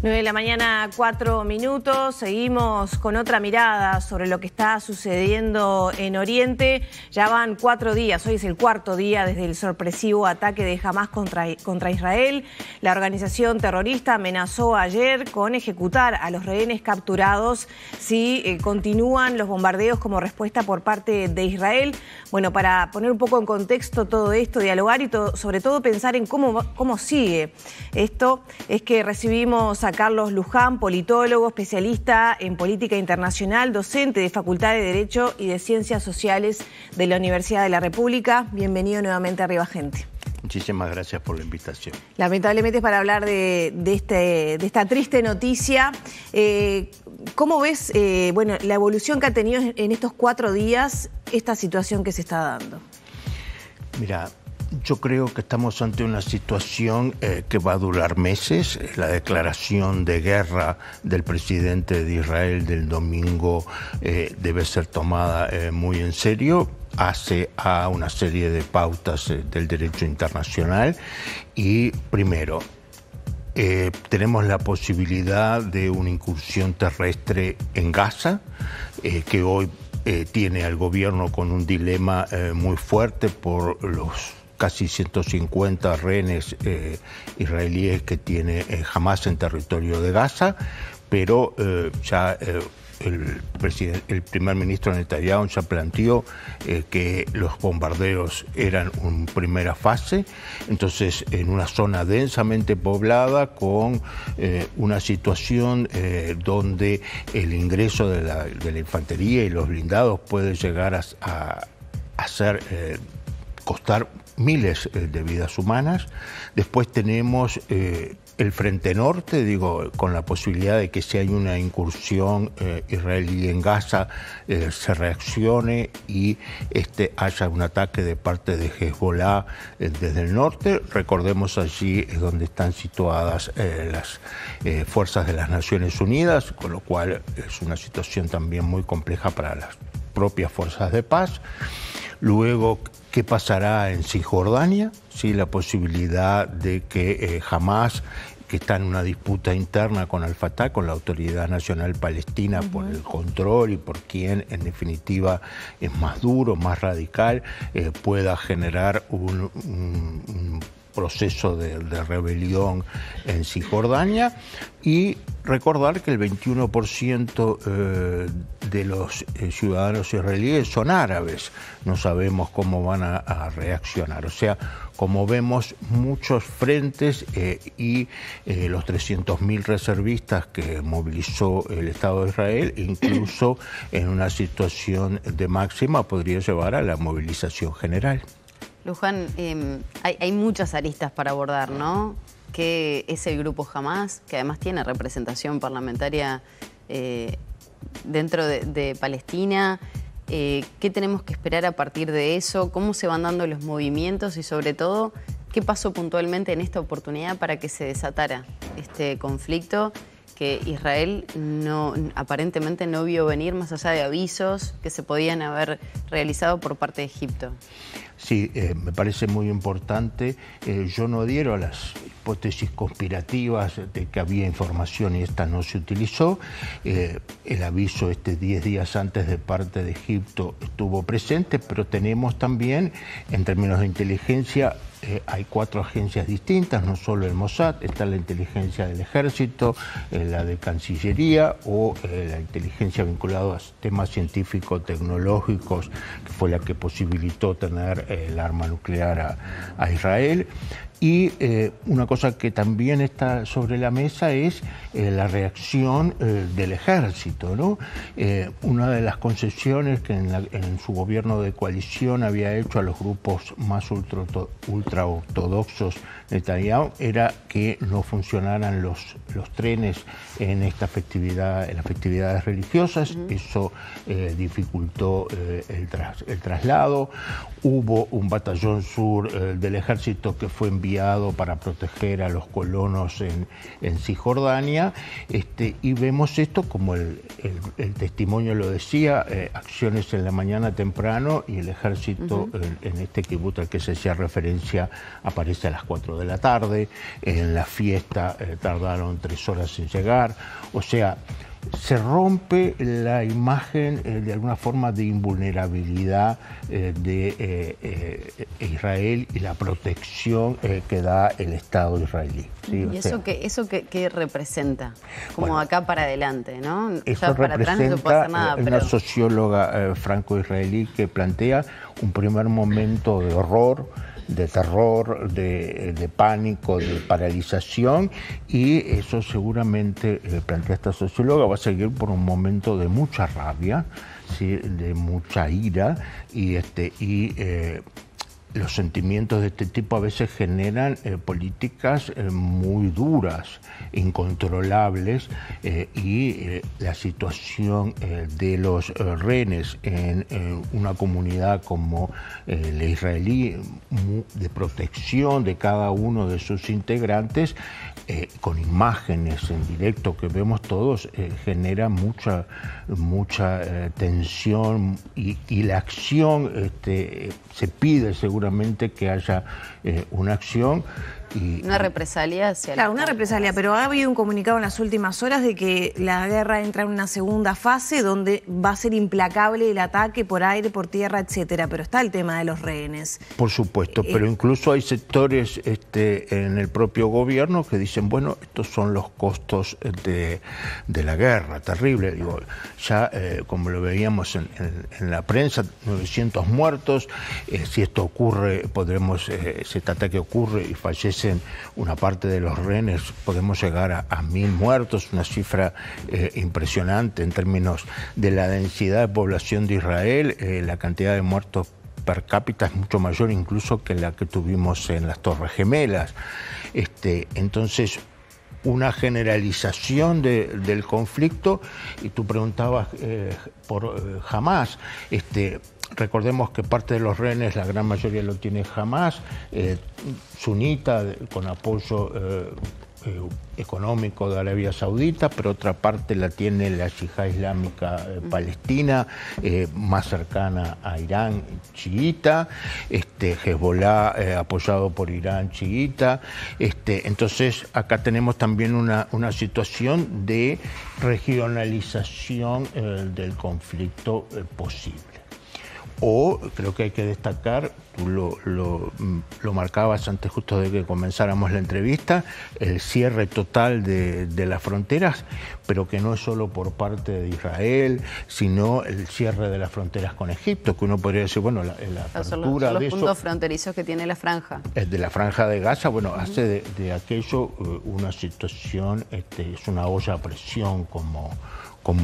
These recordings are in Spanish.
9 de la mañana, 4 minutos. Seguimos con otra mirada sobre lo que está sucediendo en Oriente. Ya van 4 días, hoy es el cuarto día desde el sorpresivo ataque de Hamás contra Israel. La organización terrorista amenazó ayer con ejecutar a los rehenes capturados si continúan los bombardeos como respuesta por parte de Israel. Bueno, para poner un poco en contexto todo esto, dialogar y sobre todo pensar en cómo sigue esto, es que recibimos a Carlos Luján, politólogo, especialista en política internacional, docente de Facultad de Derecho y de Ciencias Sociales de la Universidad de la República. Bienvenido nuevamente a Arriba Gente. Muchísimas gracias por la invitación. Lamentablemente es para hablar de esta triste noticia. ¿Cómo ves la evolución que ha tenido en estos 4 días esta situación que se está dando? Mira, yo creo que estamos ante una situación que va a durar meses. La declaración de guerra del presidente de Israel del domingo debe ser tomada muy en serio. Hace a una serie de pautas del derecho internacional y primero, tenemos la posibilidad de una incursión terrestre en Gaza, que hoy tiene al gobierno con un dilema muy fuerte por los casi 150 rehenes israelíes que tiene Hamás en territorio de Gaza, pero el primer ministro Netanyahu ya planteó que los bombardeos eran una primera fase, entonces en una zona densamente poblada con una situación donde el ingreso de la infantería y los blindados puede llegar a costar miles de vidas humanas. Después tenemos el frente norte, con la posibilidad de que si hay una incursión israelí en Gaza, se reaccione y haya un ataque de parte de Hezbollah desde el norte. Recordemos, allí es donde están situadas las fuerzas de las Naciones Unidas, con lo cual es una situación también muy compleja para las propias fuerzas de paz. Luego, ¿qué pasará en Cisjordania? Sí, la posibilidad de que Hamás, que está en una disputa interna con Al-Fatah, con la Autoridad Nacional Palestina, por el control y por quién en definitiva es más duro, más radical, pueda generar un proceso de rebelión en Cisjordania. Y recordar que el 21% de los ciudadanos israelíes son árabes. No sabemos cómo van a reaccionar. O sea, como vemos, muchos frentes y los 300.000 reservistas que movilizó el Estado de Israel, incluso en una situación de máxima, podría llevar a la movilización general. Luján, hay muchas aristas para abordar, ¿no? Que es el grupo Hamás, que además tiene representación parlamentaria dentro de Palestina. ¿Qué tenemos que esperar a partir de eso? ¿Cómo se van dando los movimientos? Y sobre todo, ¿qué pasó puntualmente en esta oportunidad para que se desatara este conflicto que Israel aparentemente no vio venir, más allá de avisos que se podían haber realizado por parte de Egipto? Sí, me parece muy importante. Yo no adhiero a las hipótesis conspirativas de que había información y esta no se utilizó. El aviso 10 días antes de parte de Egipto estuvo presente, pero tenemos también, en términos de inteligencia, hay 4 agencias distintas, no solo el Mossad, está la inteligencia del ejército, la de Cancillería o la inteligencia vinculada a temas científico-tecnológicos, que fue la que posibilitó tener el arma nuclear a Israel. Y una cosa que también está sobre la mesa es la reacción del ejército, ¿no? Una de las concesiones que en su gobierno de coalición había hecho a los grupos más ultraortodoxos Netanyahu era que no funcionaran los trenes en esta festividad, en las festividades religiosas. Eso dificultó el traslado. Hubo un batallón sur del ejército que fue enviado enviado para proteger a los colonos en Cisjordania, y vemos esto como el testimonio lo decía, acciones en la mañana temprano y el ejército en este kibutz al que se hacía referencia aparece a las 4 de la tarde, en la fiesta tardaron 3 horas en llegar, o sea, se rompe la imagen de alguna forma de invulnerabilidad de Israel y la protección que da el Estado israelí. ¿Sí? ¿Y eso qué representa? Como bueno, acá para adelante, ¿no? Eso ya para atrás no se puede hacer nada. Una socióloga franco-israelí que plantea un primer momento de horror, de terror, de pánico, de paralización, y eso seguramente, plantea esta socióloga, va a seguir por un momento de mucha rabia, ¿sí? De mucha ira, y los sentimientos de este tipo a veces generan políticas muy duras, incontrolables, y la situación de los rehenes en una comunidad como la israelí, de protección de cada uno de sus integrantes, con imágenes en directo que vemos todos, genera mucha tensión, y la acción se pide seguramente que haya una acción. Una represalia hacia Claro, una represalia, pero ha habido un comunicado en las últimas horas de que la guerra entra en una segunda fase donde va a ser implacable el ataque por aire, por tierra, etcétera, pero está el tema de los rehenes. Por supuesto, pero incluso hay sectores en el propio gobierno que dicen, bueno, estos son los costos de la guerra, terrible. Digo, ya como lo veíamos en la prensa, 900 muertos, si esto ocurre, si este ataque ocurre y fallecen una parte de los rehenes, podemos llegar a 1000 muertos, una cifra impresionante en términos de la densidad de población de Israel. La cantidad de muertos per cápita es mucho mayor incluso que la que tuvimos en las Torres Gemelas. Entonces, una generalización del conflicto, y tú preguntabas por Hamás. Recordemos que parte de los rehenes, la gran mayoría lo tiene Hamás, sunita, con apoyo económico de Arabia Saudita, pero otra parte la tiene la Yihad Islámica Palestina, más cercana a Irán, chiita, Hezbollah apoyado por Irán, chiita. Entonces acá tenemos también una situación de regionalización del conflicto posible. O creo que hay que destacar, tú lo marcabas antes justo de que comenzáramos la entrevista, el cierre total de las fronteras, pero que no es solo por parte de Israel, sino el cierre de las fronteras con Egipto, que uno podría decir, bueno, la apertura son de los puntos fronterizos que tiene la franja. De la franja de Gaza, bueno, hace de aquello una situación, es una olla a presión como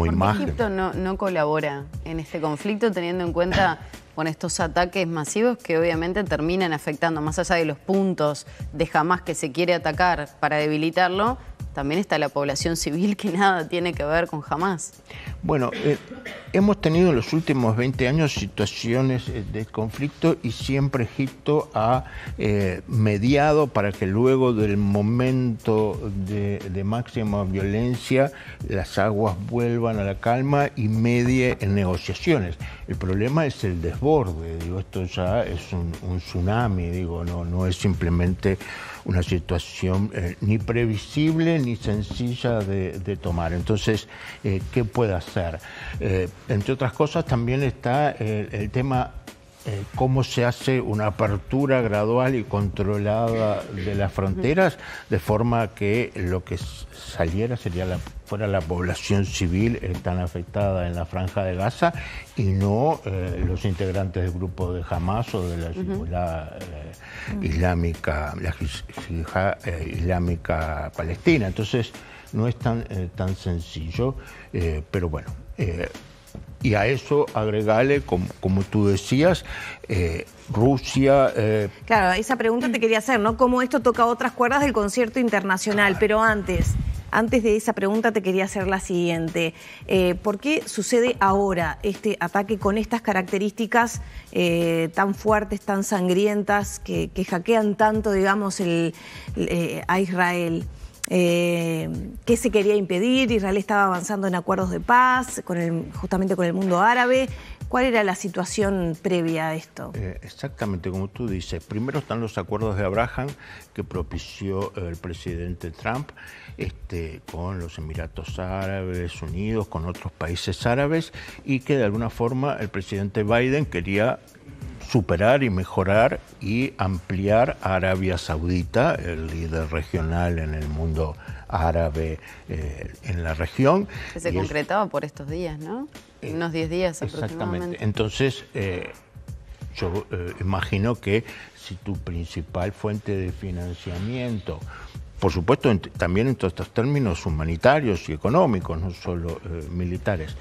imagen. Egipto no colabora en este conflicto, teniendo en cuenta con estos ataques masivos que obviamente terminan afectando, más allá de los puntos de Hamás que se quiere atacar para debilitarlo, también está la población civil que nada tiene que ver con Hamás. Bueno, hemos tenido en los últimos 20 años situaciones de conflicto, y siempre Egipto ha mediado para que luego del momento de máxima violencia las aguas vuelvan a la calma y medie en negociaciones. El problema es el desborde, digo, esto ya es un tsunami, digo, no es simplemente una situación ni previsible ni sencilla de tomar. Entonces, ¿qué puede hacer? Entre otras cosas, también está el tema cómo se hace una apertura gradual y controlada de las fronteras, de forma que lo que saliera fuera la población civil tan afectada en la franja de Gaza, y no los integrantes del grupo de Hamás o de la Yihad Islámica, la Yihad Islámica Palestina. Entonces no es tan sencillo, pero bueno. Y a eso agregale, como tú decías, Rusia... Claro, esa pregunta te quería hacer, ¿no? Cómo esto toca otras cuerdas del concierto internacional, pero antes, Antes de esa pregunta te quería hacer la siguiente. ¿Por qué sucede ahora este ataque con estas características tan fuertes, tan sangrientas, que hackean tanto, digamos, a Israel? ¿Qué se quería impedir? Israel estaba avanzando en acuerdos de paz justamente con el mundo árabe. ¿Cuál era la situación previa a esto? Exactamente como tú dices. Primero están los acuerdos de Abraham que propició el presidente Trump con los Emiratos Árabes Unidos, con otros países árabes, y que de alguna forma el presidente Biden quería superar y mejorar y ampliar a Arabia Saudita, el líder regional en el mundo árabe en la región. Que se concretaba por estos días, ¿no? Unos 10 días aproximadamente. Exactamente. Entonces, yo imagino que si tu principal fuente de financiamiento, por supuesto también en todos estos términos humanitarios y económicos, no solo militares,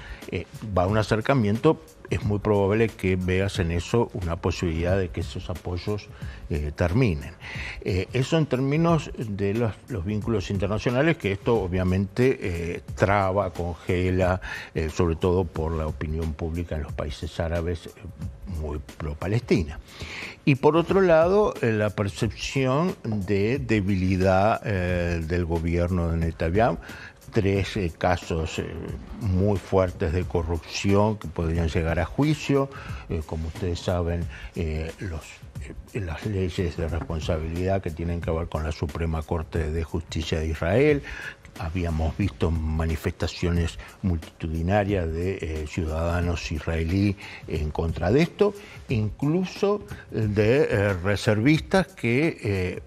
va a un acercamiento, es muy probable que veas en eso una posibilidad de que esos apoyos terminen. Eso en términos de los vínculos internacionales, que esto obviamente traba, congela, sobre todo por la opinión pública en los países árabes muy pro-Palestina. Y por otro lado, la percepción de debilidad del gobierno de Netanyahu. 3 casos muy fuertes de corrupción que podrían llegar a juicio. Como ustedes saben, las leyes de responsabilidad que tienen que ver con la Suprema Corte de Justicia de Israel. Habíamos visto manifestaciones multitudinarias de ciudadanos israelíes en contra de esto, incluso de reservistas que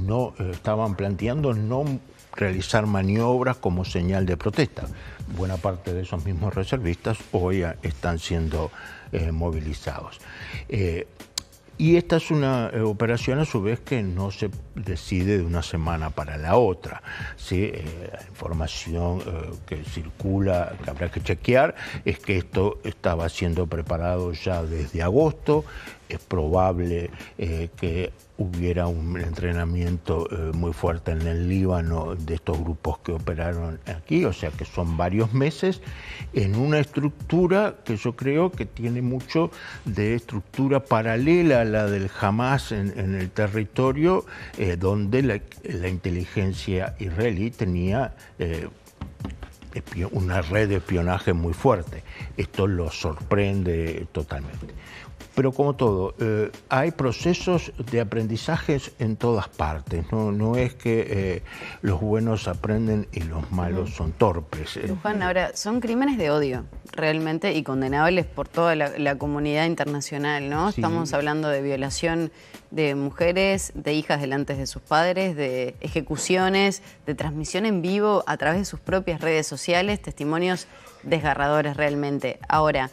no estaban planteando no realizar maniobras como señal de protesta. Buena parte de esos mismos reservistas hoy están siendo movilizados. Y esta es una operación a su vez que no se decide de una semana para la otra, ¿sí? La información que circula, que habrá que chequear, es que esto estaba siendo preparado ya desde agosto. Es probable que hubiera un entrenamiento muy fuerte en el Líbano de estos grupos que operaron aquí, o sea que son varios meses, en una estructura que yo creo que tiene mucho de estructura paralela a la del Hamas en el territorio, donde la inteligencia israelí tenía una red de espionaje muy fuerte. Esto lo sorprende totalmente. Pero como todo, hay procesos de aprendizajes en todas partes. No es que los buenos aprenden y los malos son torpes. Luján, ahora, son crímenes de odio, realmente, y condenables por toda la comunidad internacional, ¿no? Sí. Estamos hablando de violación de mujeres, de hijas delante de sus padres, de ejecuciones, de transmisión en vivo a través de sus propias redes sociales, testimonios desgarradores realmente. Ahora,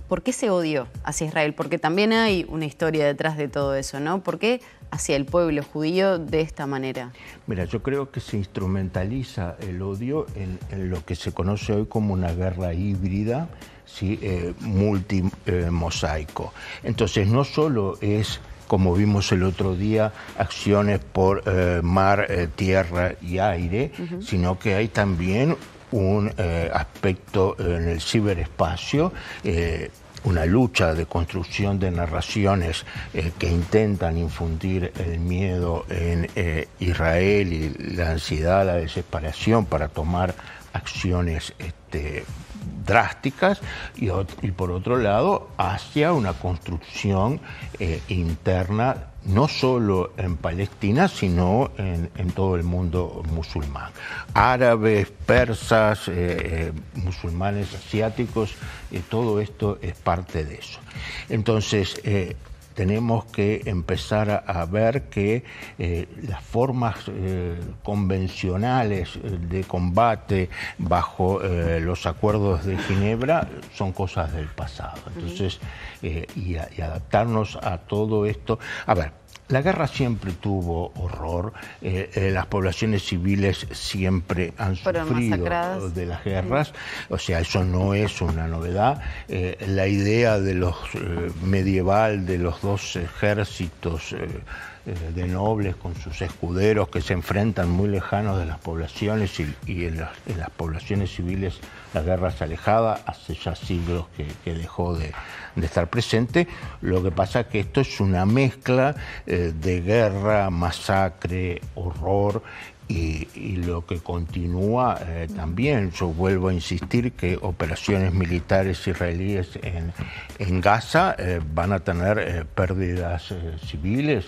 ¿por qué ese odio hacia Israel? Porque también hay una historia detrás de todo eso, ¿no? ¿Por qué hacia el pueblo judío de esta manera? Mira, yo creo que se instrumentaliza el odio en lo que se conoce hoy como una guerra híbrida, ¿sí? Multimosaico. Entonces, no solo es, como vimos el otro día, acciones por mar, tierra y aire, sino que hay también un aspecto en el ciberespacio, una lucha de construcción de narraciones que intentan infundir el miedo en Israel y la ansiedad, la desesperación para tomar acciones drásticas y por otro lado hacia una construcción interna no solo en Palestina, sino en todo el mundo musulmán. Árabes, persas, musulmanes asiáticos, todo esto es parte de eso. Entonces, tenemos que empezar a ver que las formas convencionales de combate bajo los acuerdos de Ginebra son cosas del pasado. Entonces, y adaptarnos a todo esto. A ver, la guerra siempre tuvo horror, las poblaciones civiles siempre han sufrido de las guerras, o sea, eso no es una novedad. La idea de los medieval de los dos ejércitos de nobles con sus escuderos que se enfrentan muy lejanos de las poblaciones y en las poblaciones civiles la guerra es alejada, hace ya siglos que dejó de estar presente. Lo que pasa es que esto es una mezcla de guerra, masacre, horror, y lo que continúa también. Yo vuelvo a insistir que operaciones militares israelíes en Gaza van a tener pérdidas civiles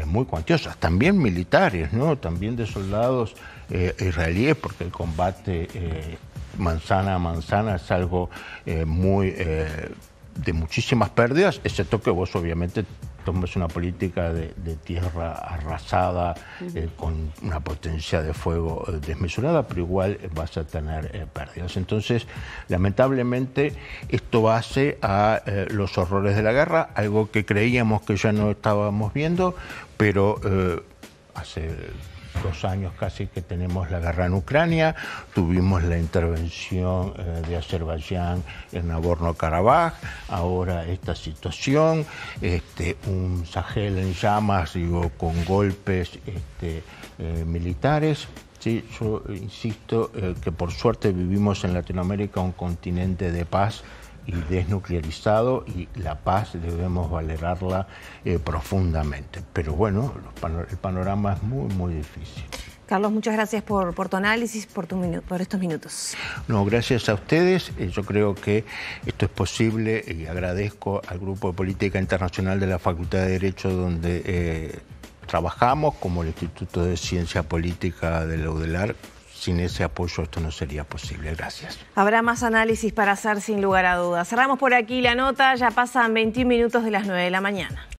muy cuantiosas, también militares, ¿no? También de soldados israelíes, porque el combate manzana a manzana es algo de muchísimas pérdidas, excepto que vos obviamente tomes una política de tierra arrasada con una potencia de fuego desmesurada, pero igual vas a tener pérdidas. Entonces, lamentablemente, esto hace a los horrores de la guerra, algo que creíamos que ya no estábamos viendo, pero hace 2 años casi que tenemos la guerra en Ucrania, tuvimos la intervención de Azerbaiyán en Nagorno-Karabaj, ahora esta situación, un Sahel en llamas, con golpes militares. Sí, yo insisto que por suerte vivimos en Latinoamérica un continente de paz y desnuclearizado, y la paz debemos valorarla profundamente. Pero bueno, el panorama es muy, muy difícil. Carlos, muchas gracias por tu análisis, por estos minutos. No, gracias a ustedes. Yo creo que esto es posible y agradezco al Grupo de Política Internacional de la Facultad de Derecho donde trabajamos, como el Instituto de Ciencia Política de la UDELAR. Sin ese apoyo esto no sería posible. Gracias. Habrá más análisis para hacer sin lugar a dudas. Cerramos por aquí la nota, ya pasan 21 minutos de las 9 de la mañana.